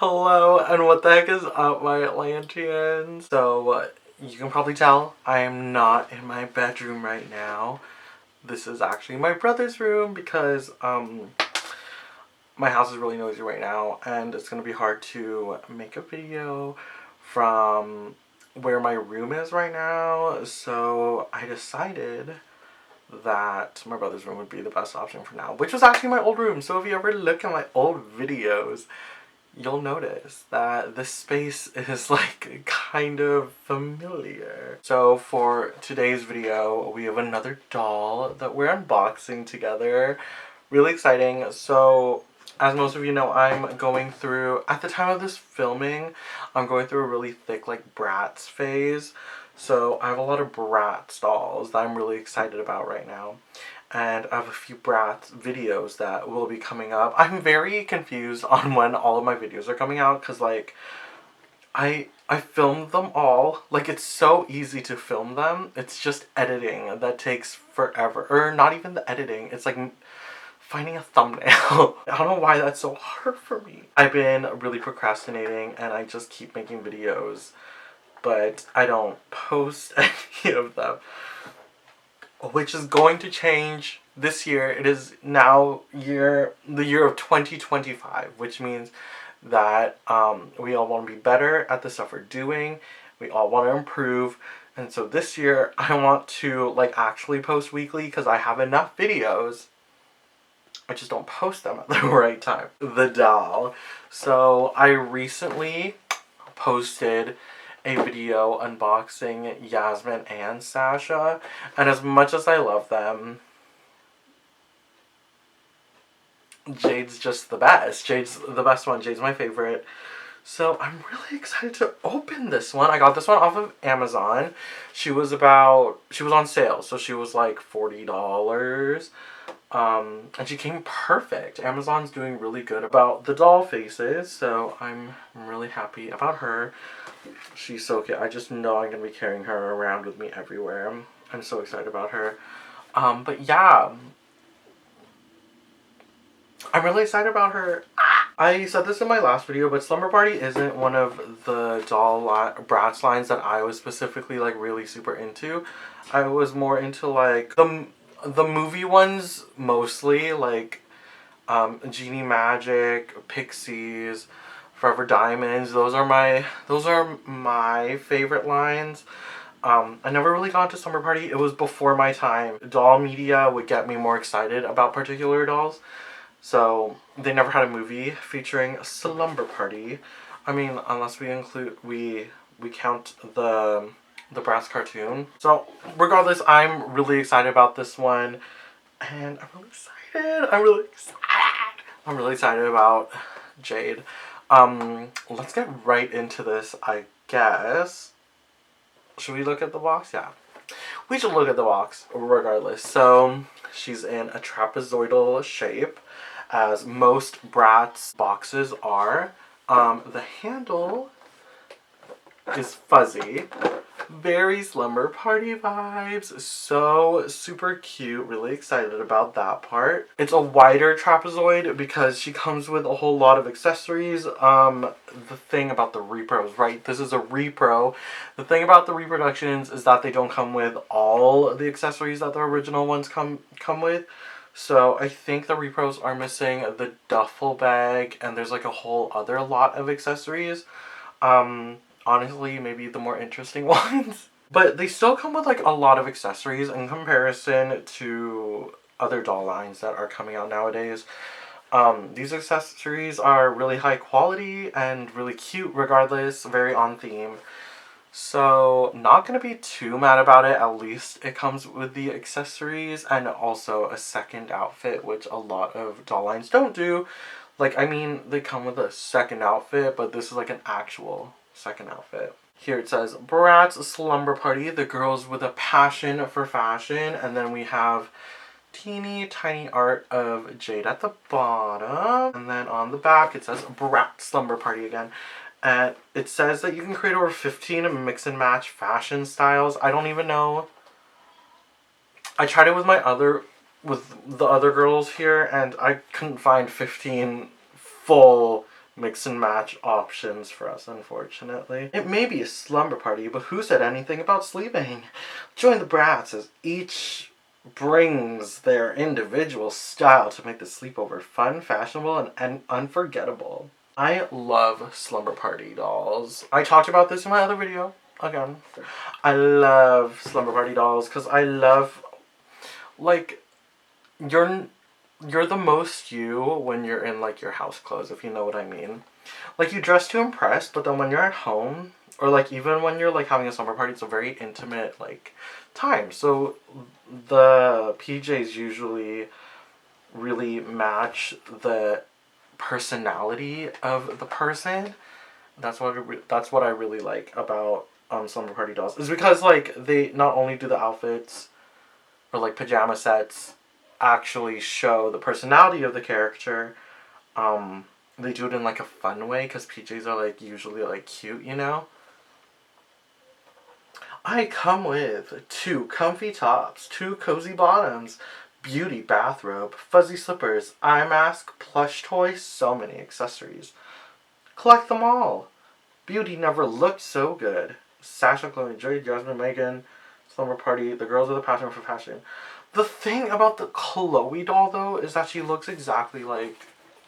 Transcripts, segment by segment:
Hello, and what the heck is up, my Atlanteans? So, you can probably tell I am not in my bedroom right now. This is actually my brother's room because, my house is really noisy right now, and it's gonna be hard to make a video from where my room is right now. So, I decided that my brother's room would be the best option for now, which was actually my old room. So, if you ever look at my old videos, you'll notice that this space is like kind of familiar. So for today's video, we have another doll that we're unboxing together. Really exciting. So as most of you know, I'm going through, at the time of this filming, I'm going through a really thick like Bratz phase. So I have a lot of Bratz dolls that I'm really excited about right now. And I have a few Bratz videos that will be coming up. I'm very confused on when all of my videos are coming out because like I filmed them all. Like it's so easy to film them. It's just editing that takes forever. Or not even the editing. It's like finding a thumbnail. I don't know why that's so hard for me. I've been really procrastinating and I just keep making videos, but I don't post any of them, which is going to change this year. It is now the year of 2025, which means that we all want to be better at the stuff we're doing. We all want to improve. And so this year I want to like actually post weekly because I have enough videos. I just don't post them at the right time. The doll. So I recently posted a video unboxing Yasmin and Sasha, and as much as I love them, Jade's just the best. Jade's the best one. Jade's my favorite. So I'm really excited to open this one. I got this one off of Amazon. She was on sale, so she was like $40. And she came perfect. Amazon's doing really good about the doll faces, so I'm really happy about her. She's so cute. I just know I'm gonna be carrying her around with me everywhere. I'm so excited about her. But yeah, I'm really excited about her. I said this in my last video, but Slumber Party isn't one of the Bratz lines that I was specifically like really super into. I was more into like the movie ones mostly, like Genie Magic, Pixies, Forever Diamonds. Those are my favorite lines. I never really got into Slumber Party. It was before my time. Doll media would get me more excited about particular dolls. So they never had a movie featuring Slumber Party. I mean, unless we count the Bratz cartoon. So regardless, I'm really excited about this one, and I'm really excited. I'm really excited about Jade. Let's get right into this, I guess. Should we look at the box? Yeah. We should look at the box regardless. So she's in a trapezoidal shape, as most Bratz boxes are. The handle is fuzzy. Very Slumber Party vibes. So super cute. Really excited about that part. It's a wider trapezoid because she comes with a whole lot of accessories. The thing about the repros, right? This is a repro. The thing about the reproductions is that they don't come with all the accessories that the original ones come with. So I think the repros are missing the duffel bag, and there's like a whole other lot of accessories. Honestly, maybe the more interesting ones. But they still come with like a lot of accessories in comparison to other doll lines that are coming out nowadays. These accessories are really high quality and really cute regardless, very on theme. So not gonna be too mad about it. At least it comes with the accessories and also a second outfit, which a lot of doll lines don't do. Like, I mean, they come with a second outfit, but this is like an actual second outfit. Here it says, Bratz Slumber Party, the girls with a passion for fashion. And then we have teeny tiny art of Jade at the bottom. And then on the back it says Bratz Slumber Party again. And it says that you can create over 15 mix and match fashion styles. I don't even know. I tried it with the other girls here, and I couldn't find 15 full mix and match options for us, unfortunately. It may be a slumber party, but who said anything about sleeping? Join the Bratz as each brings their individual style to make the sleepover fun, fashionable, and unforgettable. I love slumber party dolls. I talked about this in my other video. Again, I love slumber party dolls because I love, like, you're the most you when you're in, like, your house clothes, if you know what I mean. Like, you dress to impress, but then when you're at home, or, like, even when you're, like, having a slumber party, it's a very intimate, like, time. So the PJs usually really match the personality of the person. That's what I really like about slumber party dolls, is because, like, they not only do the outfits or, like, pajama sets actually show the personality of the character, they do it in, like, a fun way, because PJs are, like, usually, like, cute, you know? I come with 2 comfy tops, 2 cozy bottoms, beauty bathrobe, fuzzy slippers, eye mask, plush toy, so many accessories. Collect them all. Beauty never looked so good. Sasha, Chloe, Jade, Jasmine, Megan, Slumber Party, the girls are the passion for fashion. The thing about the Chloe doll, though, is that she looks exactly like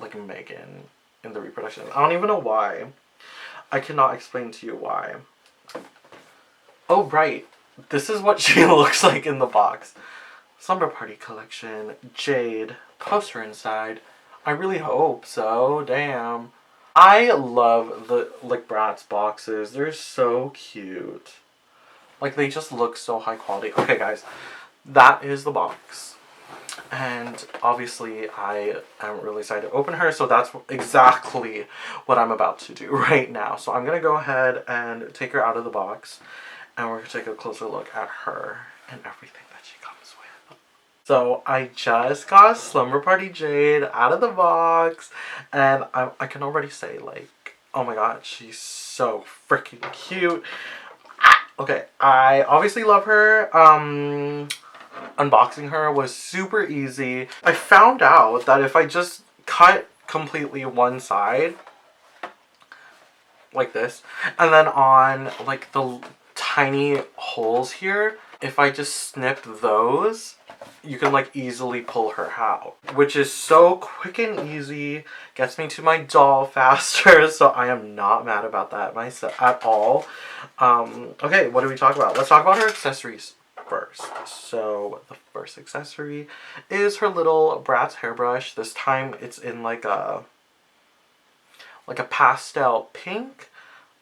Megan in the reproduction. I don't even know why. I cannot explain to you why. Oh, right. This is what she looks like in the box. Slumber Party collection, Jade, poster inside. I really hope so. Damn. I love the, like, Bratz boxes. They're so cute. Like, they just look so high quality. Okay, guys. That is the box. And obviously I am really excited to open her, so that's exactly what I'm about to do right now. So I'm going to go ahead and take her out of the box, and we're going to take a closer look at her and everything that she comes with. So I just got Slumber Party Jade out of the box, and I can already say, like, oh my god, she's so freaking cute. Okay, I obviously love her. Unboxing her was super easy. I found out that if I just cut completely one side, like this, and then on, like, the tiny holes here, if I just snip those, you can, like, easily pull her out, which is so quick and easy, gets me to my doll faster, so I am not mad about that myself at all. Okay, what do we talk about? Let's talk about her accessories first. So the first accessory is her little Bratz hairbrush. This time it's in like a pastel pink.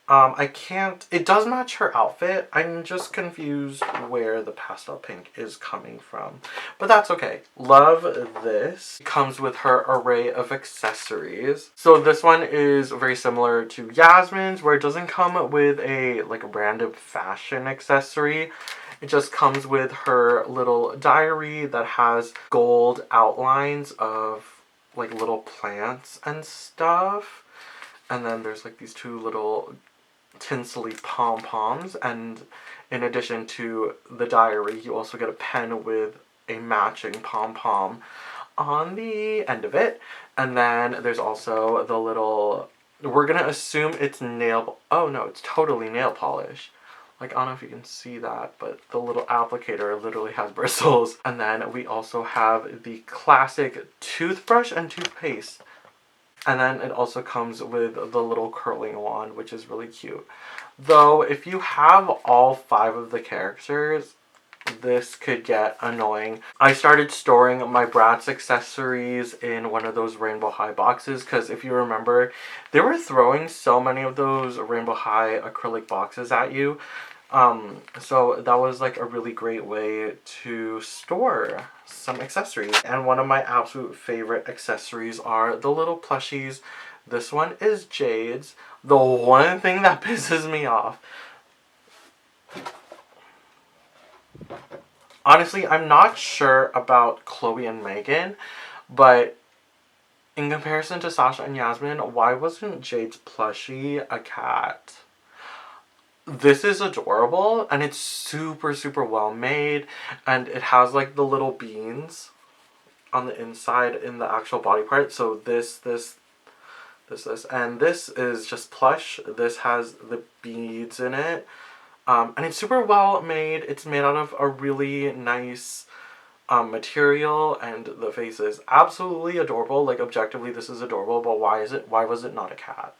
It does match her outfit. I'm just confused where the pastel pink is coming from. But that's okay. Love this. It comes with her array of accessories. So this one is very similar to Yasmin's, where it doesn't come with a random fashion accessory. It just comes with her little diary that has gold outlines of, like, little plants and stuff. And then there's, like, these 2 little tinsely pom-poms, and in addition to the diary, you also get a pen with a matching pom-pom on the end of it. And then there's also the little, we're gonna assume it's oh no, it's totally nail polish. Like, I don't know if you can see that, but the little applicator literally has bristles. And then we also have the classic toothbrush and toothpaste. And then it also comes with the little curling wand, which is really cute. Though, if you have all 5 of the characters, this could get annoying. I started storing my Bratz accessories in one of those Rainbow High boxes, because if you remember, they were throwing so many of those Rainbow High acrylic boxes at you. So that was, like, a really great way to store some accessories. And one of my absolute favorite accessories are the little plushies. This one is Jade's. The one thing that pisses me off, honestly, I'm not sure about Chloe and Megan, but in comparison to Sasha and Yasmin, why wasn't Jade's plushie a cat? This is adorable, and it's super, super well made, and it has, like, the little beans on the inside in the actual body part. So this And this is just plush. This has the beads in it. And it's super well made. It's made out of a really nice material, and the face is absolutely adorable. Like, objectively, this is adorable, but why was it not a cat?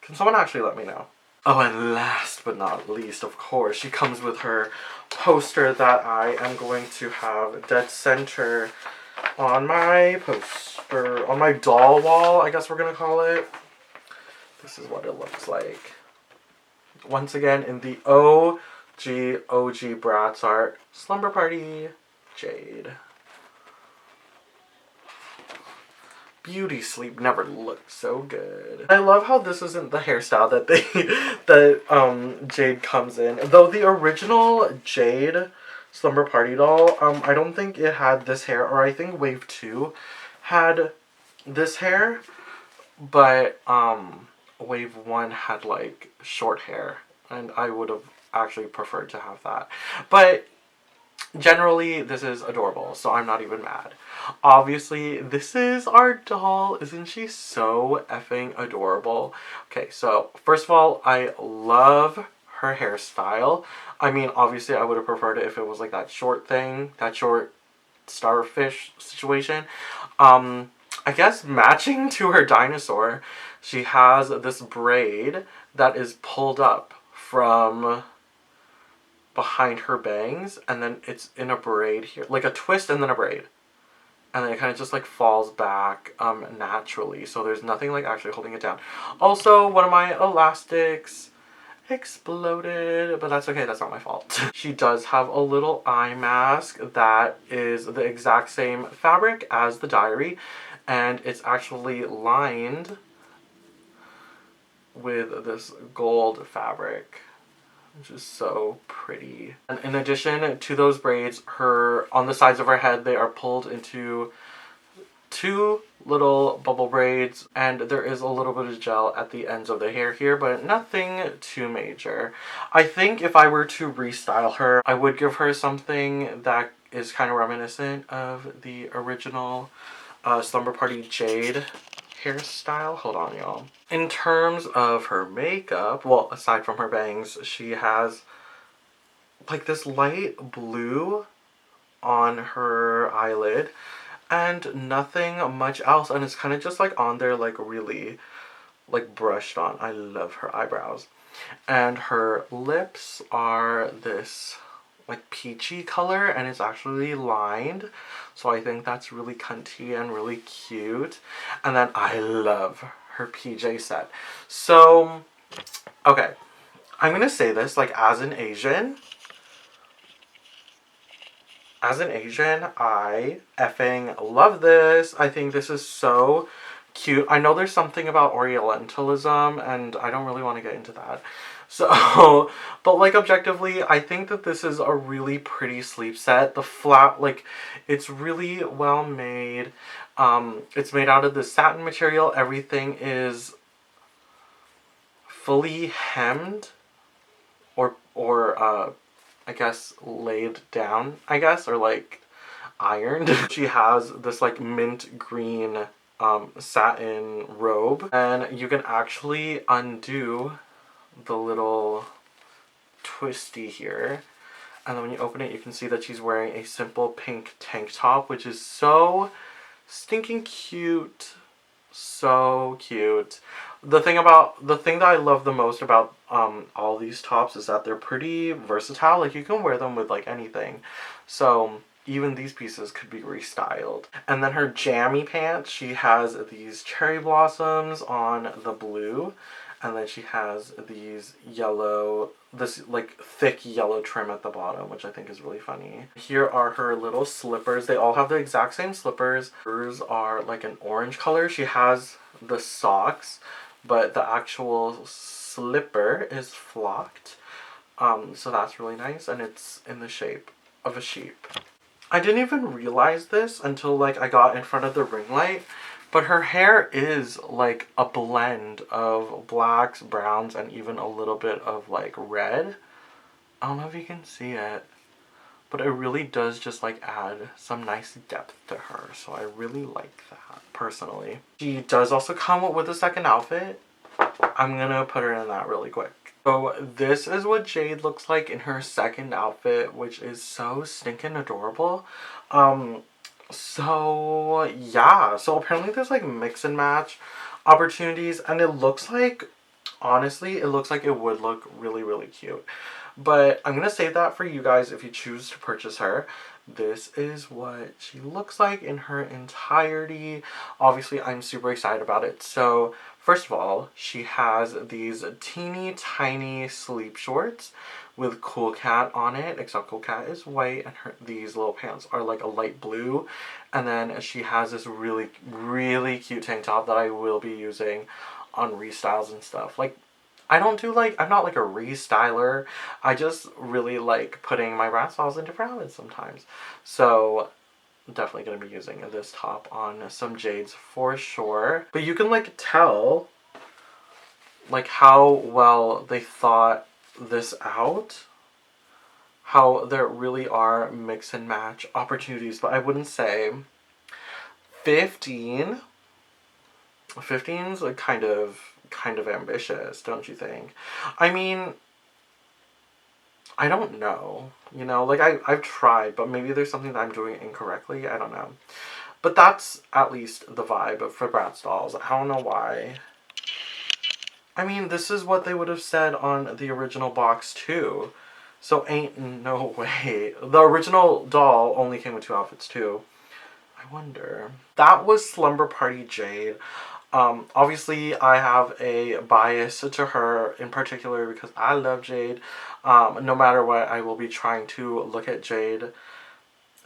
Can someone actually let me know? Oh, and last but not least, of course, she comes with her poster that I am going to have dead center on my poster, on my doll wall, I guess we're gonna call it. This is what it looks like. Once again, in the OG Bratz art, Slumber Party, Jade. Beauty sleep never looked so good. I love how this isn't the hairstyle that Jade comes in. Though the original Jade Slumber Party doll, I don't think it had this hair, or I think Wave 2 had this hair, but Wave 1 had like short hair, and I would have actually preferred to have that. But generally, this is adorable, so I'm not even mad. Obviously, this is our doll. Isn't she so effing adorable? Okay, so first of all, I love her hairstyle. I mean, obviously, I would have preferred it if it was like that short thing, that short starfish situation. I guess matching to her dinosaur, she has this braid that is pulled up from behind her bangs, and then it's in a braid here, like a twist and then a braid, and then it kind of just like falls back naturally, so there's nothing like actually holding it down. Also, one of my elastics exploded, but that's okay, that's not my fault. She does have a little eye mask that is the exact same fabric as the diary, and it's actually lined with this gold fabric, which is so pretty. And in addition to those braids, on the sides of her head, they are pulled into 2 little bubble braids, and there is a little bit of gel at the ends of the hair here, but nothing too major. I think if I were to restyle her, I would give her something that is kind of reminiscent of the original Slumber Party Jade hairstyle. Hold on, y'all. In terms of her makeup, well, aside from her bangs, she has like this light blue on her eyelid and nothing much else, and it's kind of just like on there, like really like brushed on. I love her eyebrows. And her lips are this like peachy color, and it's actually lined, so I think that's really cunty and really cute. And then I love her PJ set. So okay, I'm gonna say this, like, as an Asian, I effing love this. I think this is so cute. I know there's something about Orientalism, and I don't really want to get into that. So, but like, objectively, I think that this is a really pretty sleep set. The flat, like, it's really well made. It's made out of the satin material. Everything is fully hemmed, or I guess laid down, I guess, or like ironed. She has this like mint green satin robe, and you can actually undo the little twisty here, and then when you open it, you can see that she's wearing a simple pink tank top, which is so stinking cute. So cute. The thing that I love the most about all these tops is that they're pretty versatile. Like, you can wear them with like anything. So even these pieces could be restyled. And then her jammy pants, she has these cherry blossoms on the blue, and then she has these this like thick yellow trim at the bottom, which I think is really funny. Here are her little slippers. They all have the exact same slippers. Hers are like an orange color. She has the socks, but the actual slipper is flocked. So that's really nice, and it's in the shape of a sheep. I didn't even realize this until like I got in front of the ring light, but her hair is like a blend of blacks, browns, and even a little bit of like red. I don't know if you can see it, but it really does just like add some nice depth to her. So I really like that personally. She does also come with a second outfit. I'm gonna put her in that really quick. So this is what Jade looks like in her second outfit, which is so stinking adorable. So yeah, so apparently there's like mix and match opportunities, and it looks like, honestly, it looks like it would look really, really cute. But I'm gonna save that for you guys if you choose to purchase her. This is what she looks like in her entirety. Obviously, I'm super excited about it. So, first of all, she has these teeny tiny sleep shorts with Cool Cat on it, except Cool Cat is white and these little pants are like a light blue. And then she has this really, really cute tank top that I will be using on restyles and stuff. Like, I'm not like a restyler. I just really like putting my Bratz dolls in different outfits sometimes. So, definitely going to be using this top on some Jades for sure. But you can like tell like how well they thought this out. How there really are mix and match opportunities. But I wouldn't say 15. 15's like kind of ambitious, don't you think? I mean, I don't know, you know, like I've tried, but maybe there's something that I'm doing incorrectly, I don't know. But that's at least the vibe for Bratz dolls. I don't know why. I mean, this is what they would have said on the original box too. So ain't no way. The original doll only came with 2 outfits too. I wonder. That was Slumber Party Jade. Obviously, I have a bias to her in particular because I love Jade. No matter what, I will be trying to look at Jade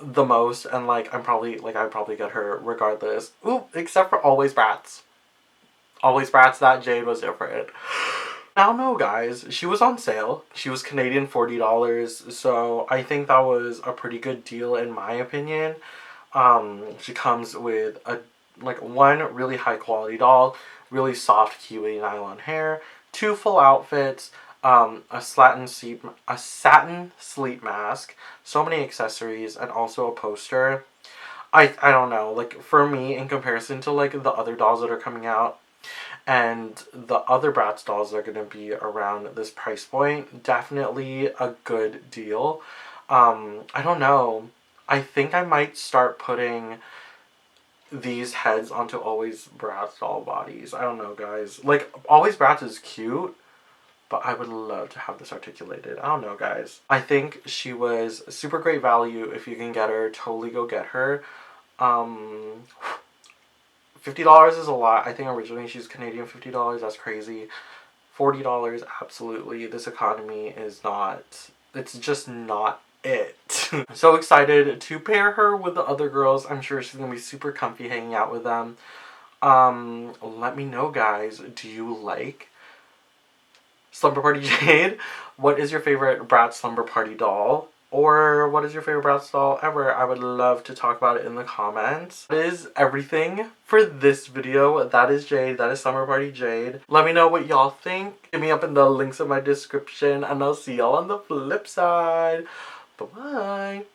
the most, and like I'd probably get her regardless. Ooh, except for Always Bratz. Always Bratz, that Jade was different. Now, no, guys, she was on sale. She was Canadian $40, so I think that was a pretty good deal in my opinion. She comes with one really high quality doll, really soft kiwi nylon hair, 2 full outfits, a satin sleep mask, so many accessories, and also a poster. I don't know, like for me in comparison to like the other dolls that are coming out and the other Bratz dolls that are going to be around this price point, definitely a good deal. I don't know. I think I might start putting these heads onto Always Bratz doll bodies. I don't know, guys. Like, Always Bratz is cute, but I would love to have this articulated. I don't know, guys. I think she was super great value. If you can get her, totally go get her. $50 is a lot. I think originally she's Canadian $50. That's crazy. $40, absolutely. This economy is not... It's just not it. I'm so excited to pair her with the other girls. I'm sure she's gonna be super comfy hanging out with them. Let me know, guys. Do you like Slumber Party Jade? What is your favorite Bratz Slumber Party doll? Or what is your favorite Bratz doll ever? I would love to talk about it in the comments. That is everything for this video. That is Jade. That is Slumber Party Jade. Let me know what y'all think. Hit me up in the links in my description. And I'll see y'all on the flip side. Bye-bye.